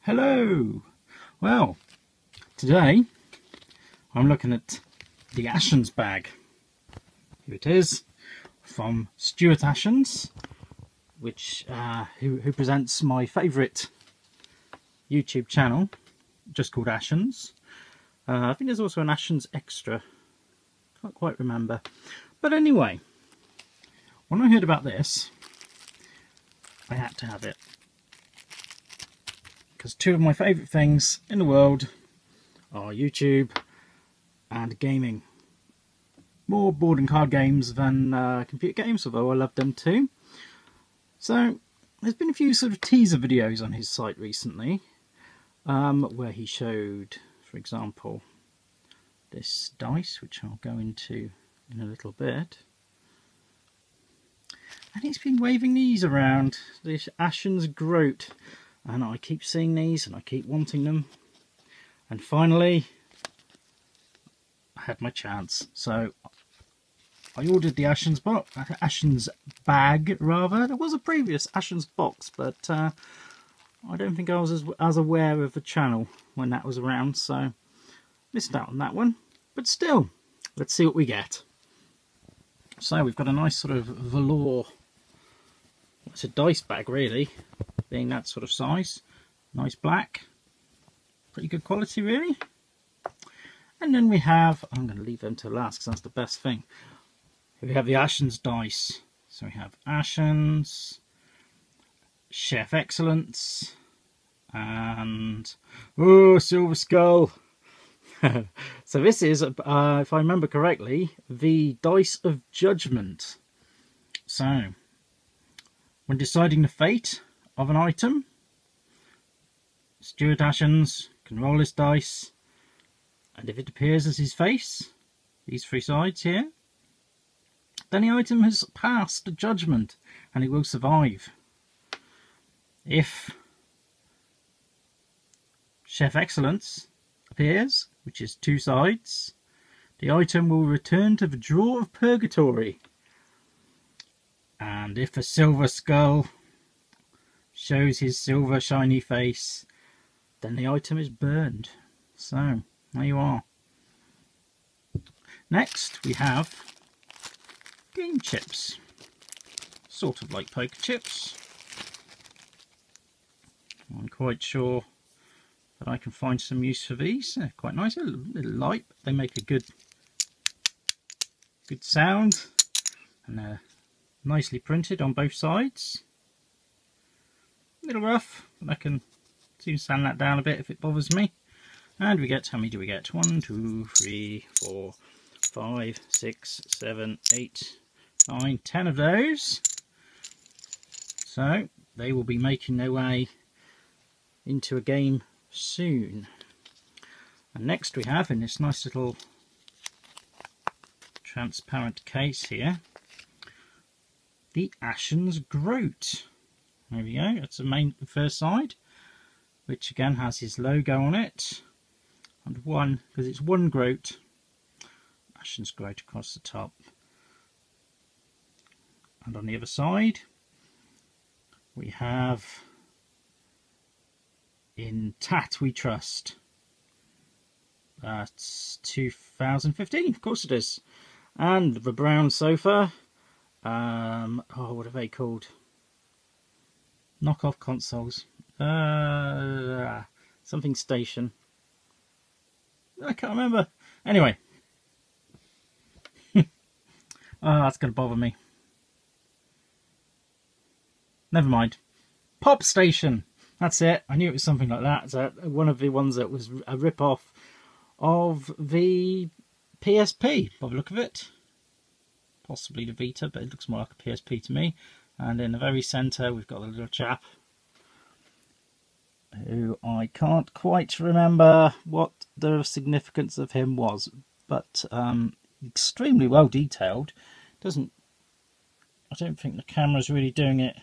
Hello! Well, today I'm looking at the Ashens bag. Here it is, from Stuart Ashens, which who presents my favourite YouTube channel, just called Ashens. I think there's also an Ashens Extra, can't quite remember. But anyway, when I heard about this, I had to have it. Because two of my favourite things in the world are YouTube and gaming. More board and card games than computer games, although I love them too. So there's been a few sort of teaser videos on his site recently where he showed, for example, this dice, which I'll go into in a little bit. And he's been waving these around, this Ashens Groat. And I keep seeing these and I keep wanting them. And finally, I had my chance. So I ordered the Ashens bag, rather. There was a previous Ashens box, but I don't think I was as aware of the channel when that was around. So missed out on that one. But still, let's see what we get. So we've got a nice sort of velour. It's a dice bag, really. Being that sort of size, nice black, pretty good quality really. And then we have, I'm going to leave them to last because that's the best thing. Here we have the Ashens dice. So we have Ashens, Chef Excellence, and Silver Skull. So this is, if I remember correctly, the Dice of Judgment. So when deciding the fate of an item, Stuart Ashens can roll his dice, and if it appears as his face, these three sides here, then the item has passed the judgment and it will survive. If Chef Excellence appears, which is two sides, the item will return to the drawer of purgatory. And if a Silver Skull shows his silver shiny face, then the item is burned. So there you are. Next we have game chips, sort of like poker chips. I'm quite sure that I can find some use for these. They're quite nice, a little light. They make a good sound, and they're nicely printed on both sides. A little rough, but I can soon sand that down a bit if it bothers me. And we get, how many do we get? 1, 2, 3, 4, 5, 6, 7, 8, 9, 10 of those. So they will be making their way into a game soon. And next we have, in this nice little transparent case here, the Ashens Groat. There we go, that's the first side, which again has his logo on it, and one, because it's one groat, Ashens Groat across the top. And on the other side we have In Tat We Trust. That's 2015, of course it is. And the brown sofa, what are they called? Knockoff consoles. Something station. I can't remember. Anyway. That's going to bother me. Never mind. Pop Station. That's it. I knew it was something like that. It's one of the ones that was a rip-off of the PSP, by the look of it. Possibly the Vita, but it looks more like a PSP to me. And in the very centre we've got the little chap who I can't quite remember what the significance of him was, but extremely well detailed. I don't think the camera's really doing it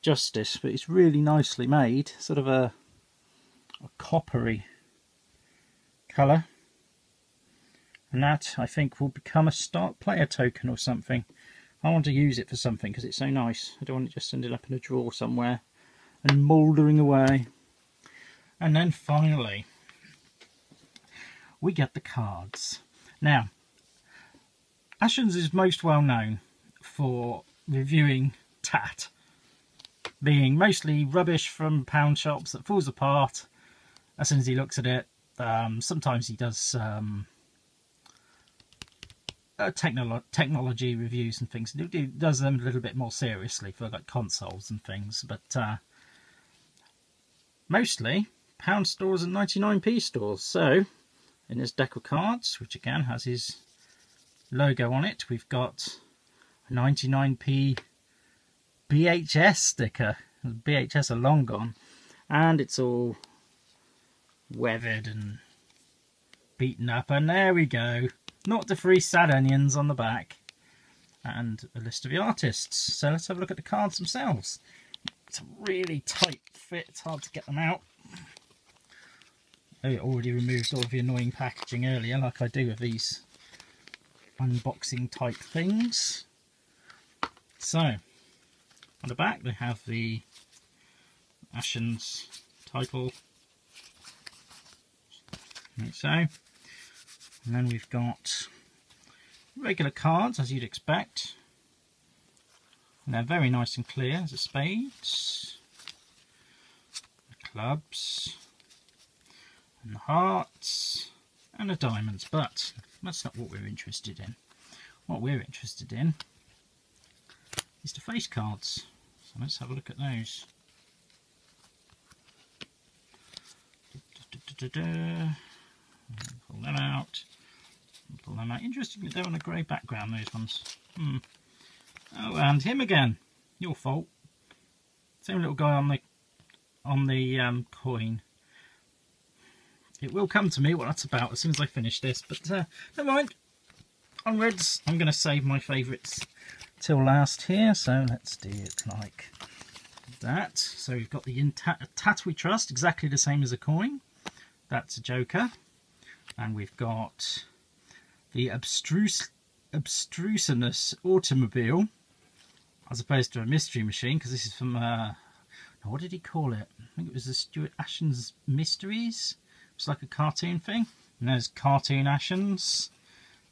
justice, but it's really nicely made, sort of a coppery colour. And that, I think, will become a start player token or something. I want to use it for something because it's so nice. I don't want it just ended up in a drawer somewhere and mouldering away. And then finally, we get the cards. Now, Ashens is most well known for reviewing tat, being mostly rubbish from pound shops that falls apart as soon as he looks at it. Sometimes he does technology reviews and things. He does them a little bit more seriously for like consoles and things, but mostly pound stores and 99p stores. So in this deck of cards, which again has his logo on it, we've got a 99p BHS sticker. BHS are long gone, and it's all weathered and beaten up, and there we go, not the free sad onions on the back, and a list of the artists. So let's have a look at the cards themselves. It's a really tight fit, it's hard to get them out. I already removed all of the annoying packaging earlier, like I do with these unboxing type things. So on the back they have the Ashens title, like so, and then we've got regular cards as you'd expect, and they're very nice and clear. There's the spades, the clubs, and the hearts, and the diamonds, but that's not what we're interested in. What we're interested in is the face cards, so let's have a look at those. Pull them out. Pull them out. Interestingly, they're on a grey background, those ones. Oh, and him again. Your fault. Same little guy on the coin. It will come to me what that's about as soon as I finish this, but never mind. Onwards. I'm going to save my favourites till last here, so let's do it like that. So we've got the tat we trust, exactly the same as a coin. That's a joker. And we've got the abstruseness automobile, as opposed to a mystery machine, because this is from what did he call it? I think it was the Stuart Ashens Mysteries. It's like a cartoon thing. And there's Cartoon Ashens,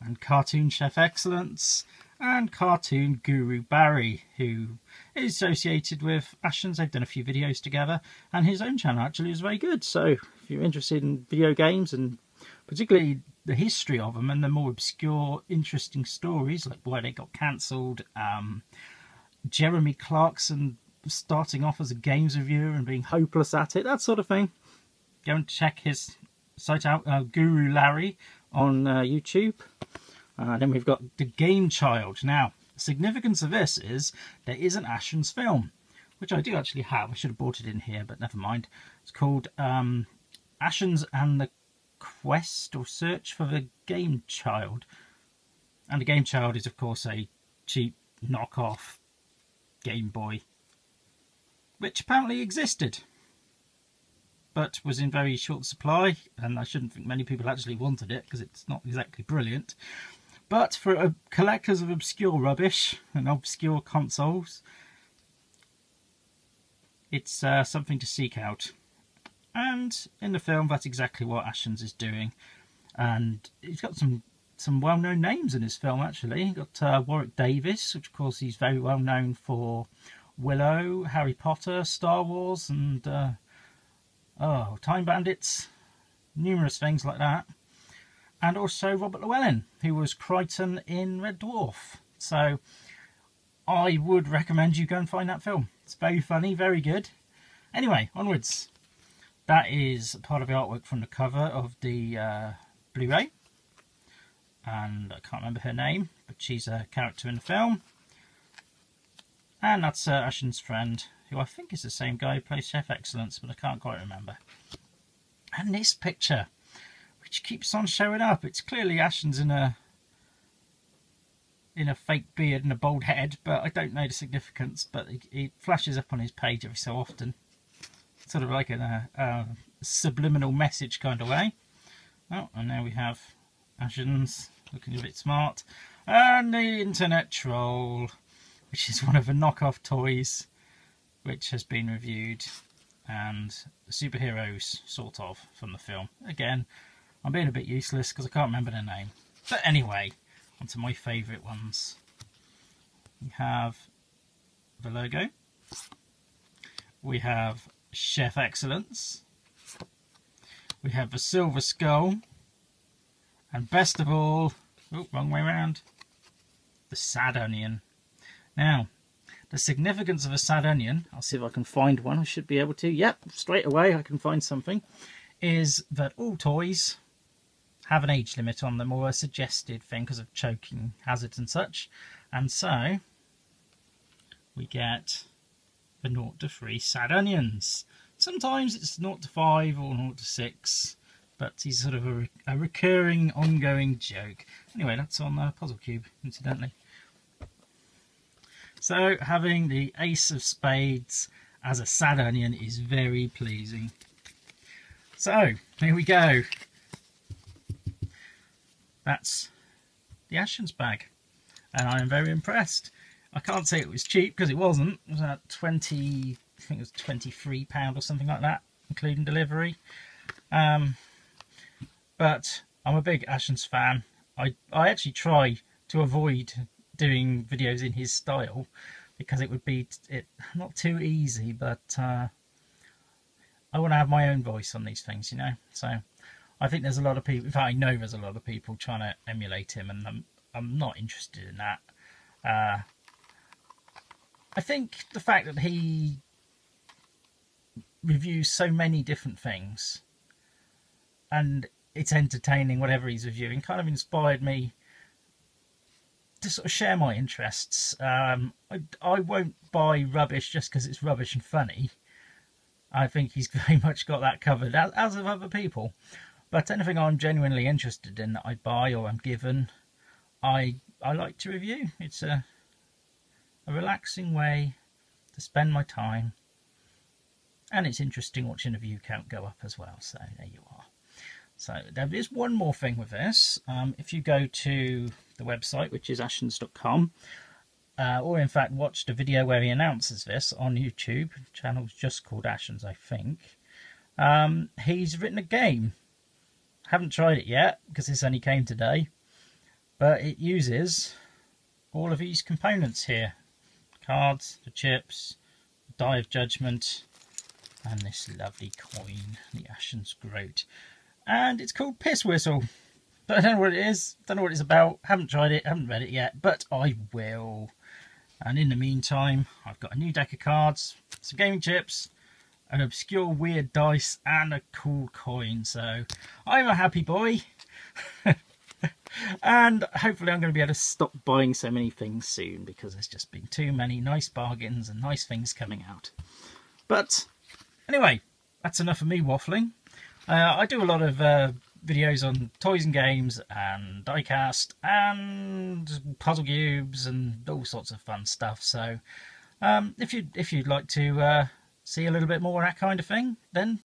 and Cartoon Chef Excellence, and Cartoon Guru Barry, who is associated with Ashens. They've done a few videos together, and his own channel actually is very good. So if you're interested in video games, and particularly the history of them and the more obscure, interesting stories, like why they got cancelled, Jeremy Clarkson starting off as a games reviewer and being hopeless at it, that sort of thing, go and check his site out, Guru Larry on YouTube. Then we've got The Game Child. Now, the significance of this is there is an Ashens film, which I do actually have. I should have brought it in here, but never mind. It's called Ashens and the Quest or Search for the Game Child. And The Game Child is, of course, a cheap knockoff Game Boy, which apparently existed, but was in very short supply, and I shouldn't think many people actually wanted it because it's not exactly brilliant. But for collectors of obscure rubbish and obscure consoles, it's something to seek out. And in the film, that's exactly what Ashens is doing. And he's got some well-known names in his film, actually. You've got Warwick Davis, which of course he's very well known for Willow, Harry Potter, Star Wars, and Time Bandits, numerous things like that. And also Robert Llewellyn, who was Crichton in Red Dwarf. So I would recommend you go and find that film. It's very funny, very good. Anyway, onwards. That is part of the artwork from the cover of the Blu-ray. And I can't remember her name, but she's a character in the film. And that's Ashens' friend, who I think is the same guy who plays Chef Excellence, but I can't quite remember. And this picture, which keeps on showing up. It's clearly Ashens in a fake beard and a bald head, but I don't know the significance. But it flashes up on his page every so often, sort of like in a subliminal message kind of way. Oh, and now we have Ashens looking a bit smart, and the Internet Troll, which is one of the knockoff toys which has been reviewed. and the superheroes, sort of, from the film. Again, I'm being a bit useless because I can't remember their name. But anyway, on to my favourite ones. We have the logo. We have Chef Excellence. We have the Silver Skull. And best of all, oh, wrong way around, the sad onion. Now, the significance of a sad onion, I'll see if I can find one, I should be able to, yep, straight away I can find something, is that all toys have an age limit on them, or a suggested thing because of choking hazards and such. And so, we get the 0 to 3 sad onions. Sometimes it's 0 to 5 or 0 to 6. But he's sort of a recurring, ongoing joke. Anyway, that's on the puzzle cube, incidentally. So, having the Ace of Spades as a sad onion is very pleasing. So, here we go. That's the Ashens bag. And I am very impressed. I can't say it was cheap, because it wasn't. It was at 20, I think it was £23 or something like that, including delivery. But I'm a big Ashens fan. I actually try to avoid doing videos in his style because it would be not too easy, but I want to have my own voice on these things, you know. So I think there's a lot of people, in fact I know there's a lot of people trying to emulate him, and I'm not interested in that. I think the fact that he reviews so many different things and it's entertaining, whatever he's reviewing, kind of inspired me to sort of share my interests. I won't buy rubbish just because it's rubbish and funny. I think he's very much got that covered, as have other people. But anything I'm genuinely interested in that I buy or I'm given, I like to review. It's a relaxing way to spend my time. And it's interesting watching a view count go up as well, so there you are. So there is one more thing with this. If you go to the website, which is ashens.com, or in fact watch the video where he announces this on YouTube, the channel's just called Ashens, I think, he's written a game. Haven't tried it yet because this only came today, but it uses all of these components here. Cards, the chips, the Die of Judgment, and this lovely coin, the Ashens Groat. And it's called Piss Whistle. But I don't know what it is, don't know what it's about, haven't tried it, haven't read it yet, but I will. And in the meantime, I've got a new deck of cards, some gaming chips, an obscure weird dice, and a cool coin. So I'm a happy boy. And hopefully I'm going to be able to stop buying so many things soon, because there's just been too many nice bargains and nice things coming out. But anyway, that's enough of me waffling. I do a lot of videos on toys and games and diecast and puzzle cubes and all sorts of fun stuff. So if you'd like to see a little bit more of that kind of thing, then